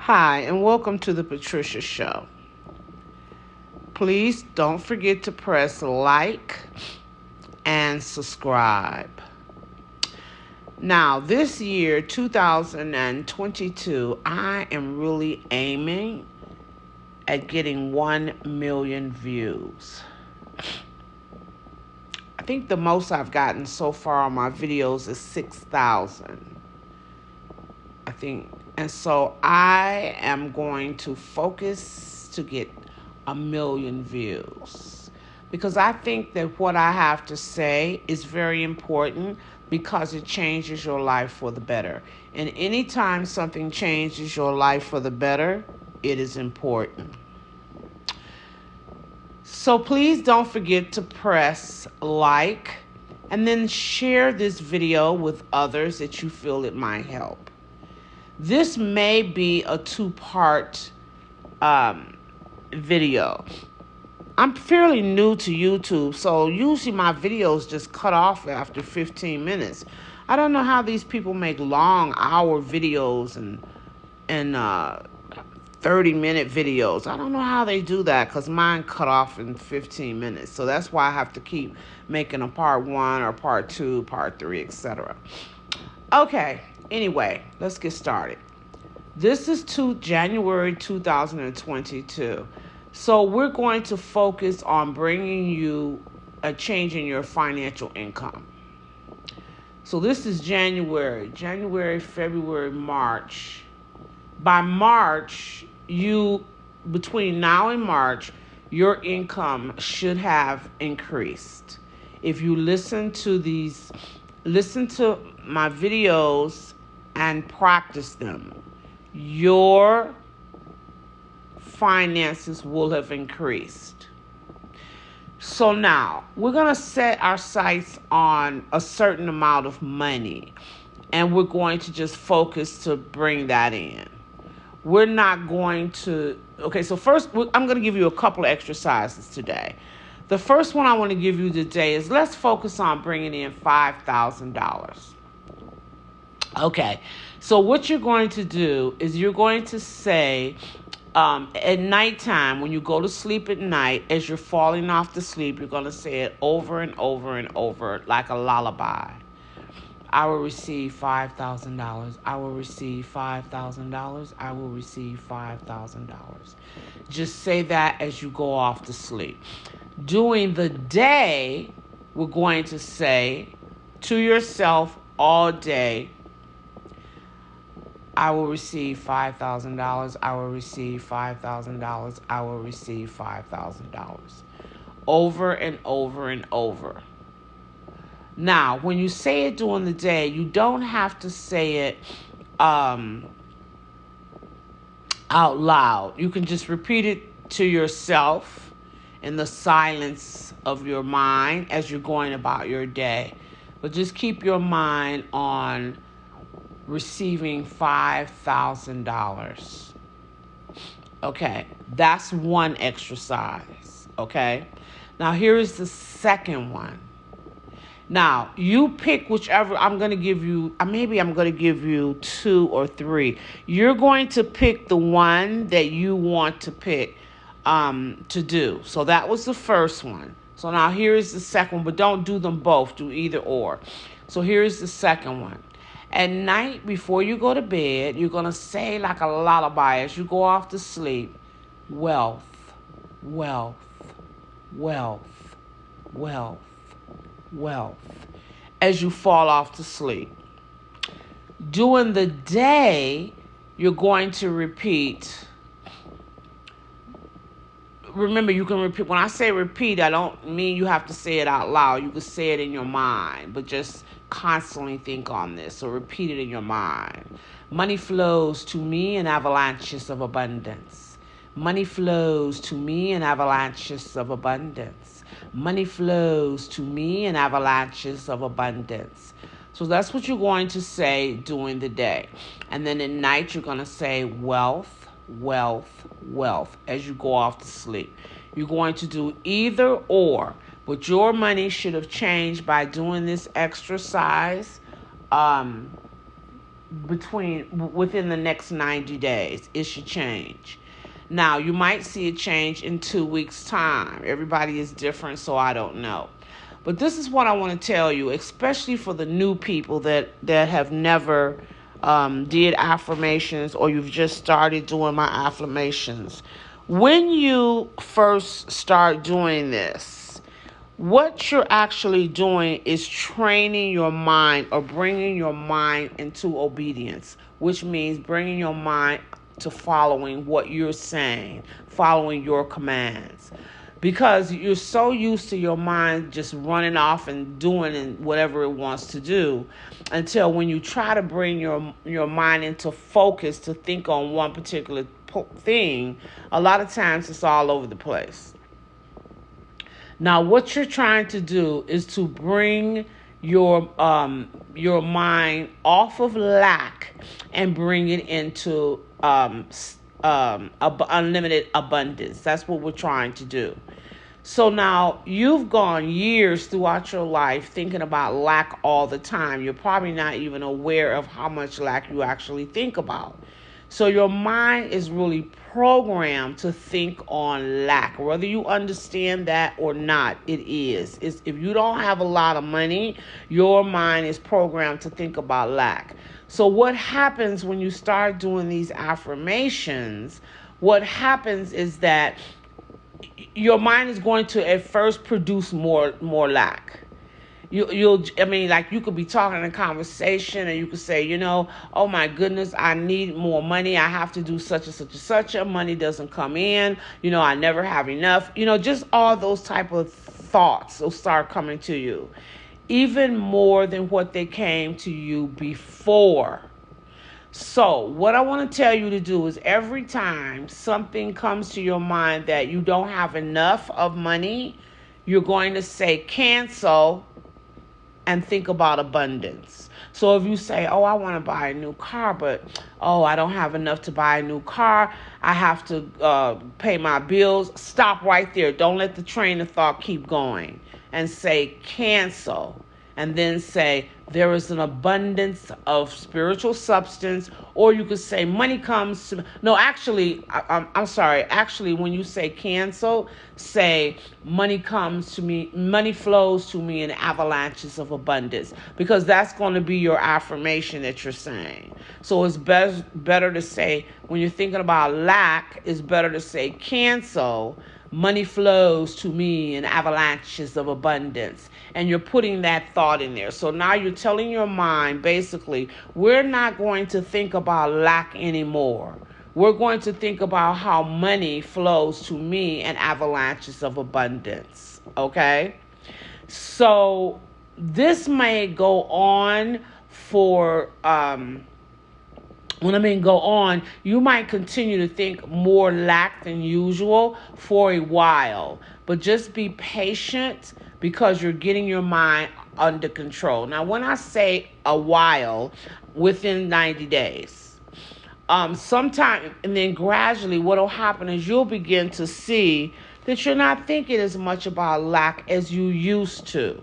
Hi, and welcome to the Patricia Show. Please don't forget to press like and subscribe. Now, this year, 2022, I am really aiming at getting 1 million views. I think the most I've gotten so far on my videos is 6,000. And so I am going to focus to get 1 million views because I think that what I have to say is very important because it changes your life for the better. And anytime something changes your life for the better, it is important. So please don't forget to press like and then share this video with others that you feel it might help. This may be a two-part video. I'm fairly new to YouTube, so usually my videos just cut off after 15 minutes. I don't know how these people make long hour videos and 30-minute videos. I don't know how they do that because mine cut off in 15 minutes. So that's why I have to keep making a part 1 or part 2, part 3, etc. Okay, anyway, let's get started. This is January 2022. So we're going to focus on bringing you a change in your financial income. So this is January, February, March. By March, between now and March, your income should have increased. If you listen to my videos and practice them, your finances will have increased. So now we're going to set our sights on a certain amount of money, and we're going to just focus to bring that in. We're not going to, so first I'm going to give you a couple of exercises today. The first one I want to give you today is let's focus on bringing in $5,000. Okay, so what you're going to do is you're going to say at nighttime, when you go to sleep at night, as you're falling off to sleep, you're going to say it over and over and over like a lullaby. I will receive $5,000. I will receive $5,000. I will receive $5,000. Just say that as you go off to sleep. During the day, we're going to say to yourself all day, I will receive $5,000. I will receive $5,000. I will receive $5,000. Over and over and over. Now, when you say it during the day, you don't have to say it out loud. You can just repeat it to yourself in the silence of your mind as you're going about your day. But just keep your mind on receiving $5,000. Okay, that's one exercise. Okay, now here is the second one. Now, you pick whichever. I'm going to give you, maybe I'm going to give you 2 or 3. You're going to pick the one that you want to pick to do. So that was the first one. So now here is the second one, but don't do them both. Do either or. So here's the second one. At night, before you go to bed, you're going to say like a lullaby as you go off to sleep, wealth, wealth, wealth, wealth, wealth, as you fall off to sleep. During the day, you're going to repeat. Remember, you can repeat. When I say repeat, I don't mean you have to say it out loud. You can say it in your mind, but just constantly think on this. So repeat it in your mind. Money flows to me in avalanches of abundance. Money flows to me in avalanches of abundance. Money flows to me in avalanches of abundance. So that's what you're going to say during the day. And then at night, you're going to say wealth, wealth, wealth as you go off to sleep. You're going to do either or, but your money should have changed by doing this exercise within the next 90 days. It should change. Now, you might see a change in 2 weeks' time. Everybody is different, so I don't know. But this is what I want to tell you, especially for the new people that have never did affirmations, or you've just started doing my affirmations. When you first start doing this, what you're actually doing is training your mind, or bringing your mind into obedience, which means bringing your mind to following what you're saying, following your commands. Because you're so used to your mind just running off and doing whatever it wants to do, until when you try to bring your mind into focus to think on one particular thing, a lot of times it's all over the place. Now, what you're trying to do is to bring your mind off of lack and bring it into unlimited abundance. That's what we're trying to do. So now you've gone years throughout your life thinking about lack all the time. You're probably not even aware of how much lack you actually think about. So your mind is really programmed to think on lack. Whether you understand that or not, it is. If you don't have a lot of money, your mind is programmed to think about lack. So what happens when you start doing these affirmations, what happens is that your mind is going to at first produce more lack. Like you could be talking in a conversation and you could say, oh my goodness, I need more money. I have to do such and such and such. Money doesn't come in. I never have enough. Just all those type of thoughts will start coming to you, even more than what they came to you before. So what I want to tell you to do is every time something comes to your mind that you don't have enough of money, you're going to say cancel and think about abundance. So if you say, oh, I want to buy a new car, but, I don't have enough to buy a new car. I have to pay my bills. Stop right there. Don't let the train of thought keep going, and say cancel. And then say, there is an abundance of spiritual substance. Or you could say, money comes to... No, actually, I'm sorry. Actually, when you say cancel, say, money comes to me, money flows to me in avalanches of abundance. Because that's going to be your affirmation that you're saying. So it's better to say, when you're thinking about lack, it's better to say cancel. Money flows to me in avalanches of abundance. And you're putting that thought in there. So now you're telling your mind, basically, we're not going to think about lack anymore. We're going to think about how money flows to me in avalanches of abundance. Okay? So this may go on for... you might continue to think more lack than usual for a while. But just be patient, because you're getting your mind under control. Now, when I say a while, within 90 days, sometime, and then gradually what will happen is you'll begin to see that you're not thinking as much about lack as you used to.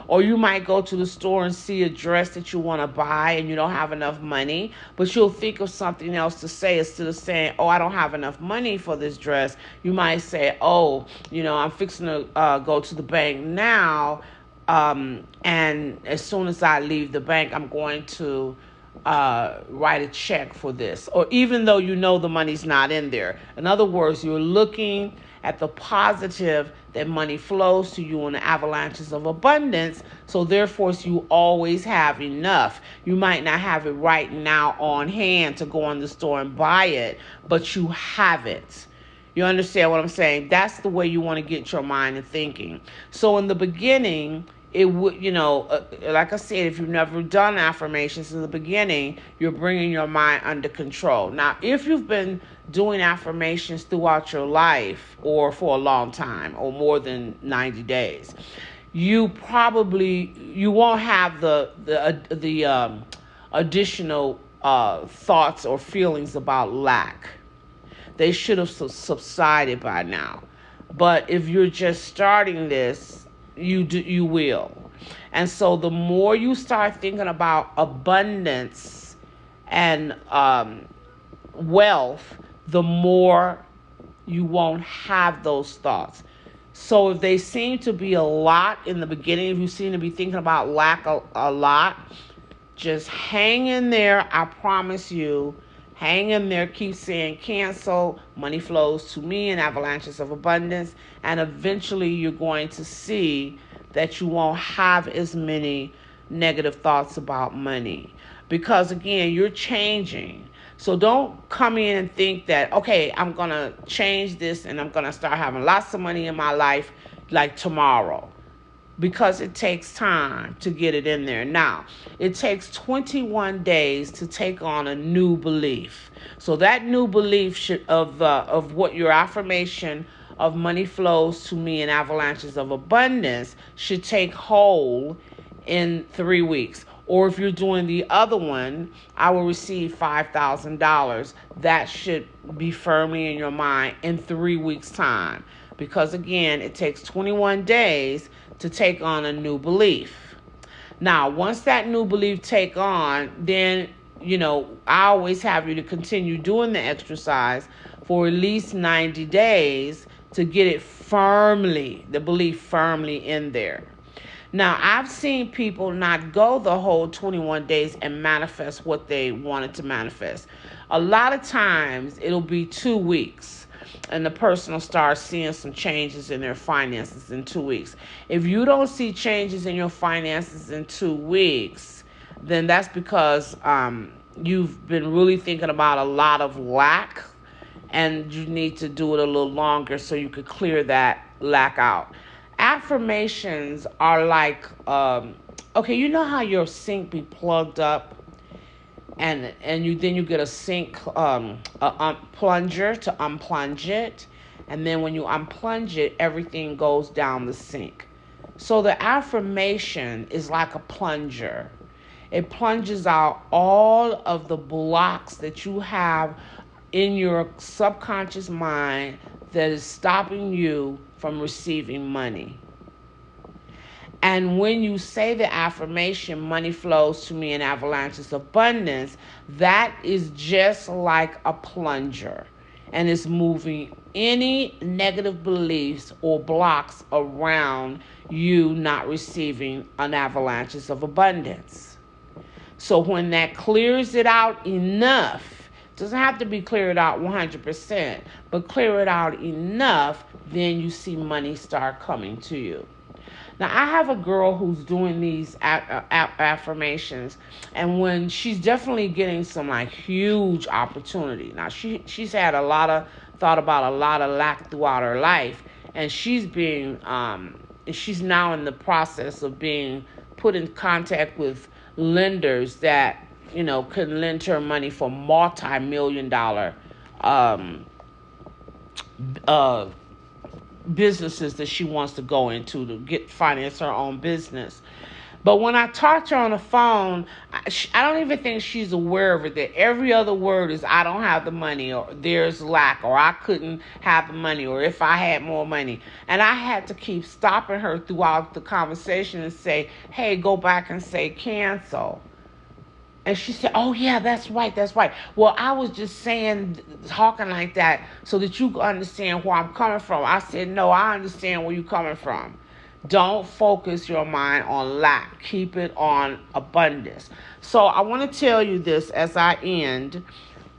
Or you might go to the store and see a dress that you want to buy and you don't have enough money, but you'll think of something else to say instead of saying, oh, I don't have enough money for this dress. You might say, oh, I'm fixing to go to the bank now, and as soon as I leave the bank, I'm going to write a check for this. Or even though the money's not in there. In other words, you're looking at the positive, that money flows to you in the avalanches of abundance. So therefore, you always have enough. You might not have it right now on hand to go in the store and buy it, but you have it. You understand what I'm saying? That's the way you want to get your mind and thinking. So in the beginning, it would, like I said, if you've never done affirmations in the beginning, you're bringing your mind under control. Now, if you've been doing affirmations throughout your life, or for a long time, or more than 90 days, you won't have the additional thoughts or feelings about lack. They should have subsided by now. But if you're just starting this, you will. And so the more you start thinking about abundance and wealth, the more you won't have those thoughts. So if they seem to be a lot in the beginning, if you seem to be thinking about lack a lot, just hang in there. I promise you, hang in there. Keep saying cancel. Money flows to me in avalanches of abundance. And eventually you're going to see that you won't have as many negative thoughts about money. Because again, you're changing. So don't come in and think that, okay, I'm going to change this and I'm going to start having lots of money in my life like tomorrow, because it takes time to get it in there. Now, it takes 21 days to take on a new belief. So that new belief of what your affirmation of money flows to me in avalanches of abundance should take hold in 3 weeks. Or if you're doing the other one, I will receive $5,000. That should be firmly in your mind in 3 weeks' time. Because again, it takes 21 days to take on a new belief. Now, once that new belief take on, then, I always have you to continue doing the exercise for at least 90 days to get it firmly, the belief firmly in there. Now, I've seen people not go the whole 21 days and manifest what they wanted to manifest. A lot of times, it'll be 2 weeks, and the person will start seeing some changes in their finances in 2 weeks. If you don't see changes in your finances in 2 weeks, then that's because you've been really thinking about a lot of lack, and you need to do it a little longer so you could clear that lack out. Affirmations are like, okay, you know how your sink be plugged up, and you get a sink plunger to unplunge it, and then when you unplunge it, everything goes down the sink. So the affirmation is like a plunger. It plunges out all of the blocks that you have in your subconscious mind that is stopping you from receiving money. And when you say the affirmation, money flows to me in avalanches of abundance, that is just like a plunger. And it's moving any negative beliefs or blocks around you not receiving an avalanches of abundance. So when that clears it out enough, doesn't have to be cleared out 100%, but clear it out enough, then you see money start coming to you. Now, I have a girl who's doing these affirmations, and when she's definitely getting some like huge opportunity. Now, she's had thought about a lot of lack throughout her life, and she's now in the process of being put in contact with lenders that can lend her money for multi-million-dollar businesses that she wants to go into to finance her own business. But when I talk to her on the phone, I don't even think she's aware of it, that every other word is I don't have the money, or there's lack, or I couldn't have the money, or if I had more money. And I had to keep stopping her throughout the conversation and say, hey, go back and say cancel. And she said, oh, yeah, that's right. Well, I was just talking like that so that you can understand where I'm coming from. I said, no, I understand where you're coming from. Don't focus your mind on lack. Keep it on abundance. So I want to tell you this as I end.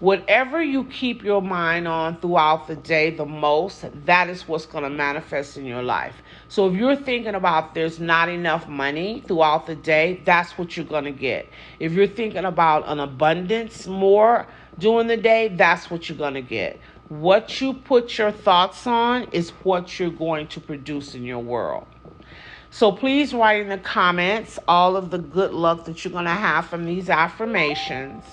Whatever you keep your mind on throughout the day the most, that is what's going to manifest in your life. So if you're thinking about there's not enough money throughout the day, that's what you're going to get. If you're thinking about an abundance more during the day, that's what you're going to get. What you put your thoughts on is what you're going to produce in your world. So please write in the comments all of the good luck that you're going to have from these affirmations.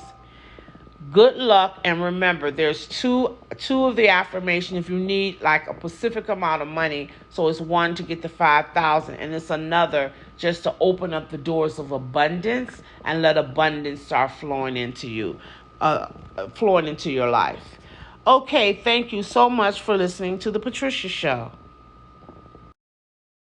Good luck, and remember, there's two of the affirmation if you need like a specific amount of money. So it's one to get the 5,000, and it's another just to open up the doors of abundance and let abundance start flowing into you, flowing into your life. Okay, thank you so much for listening to The Patricia Show.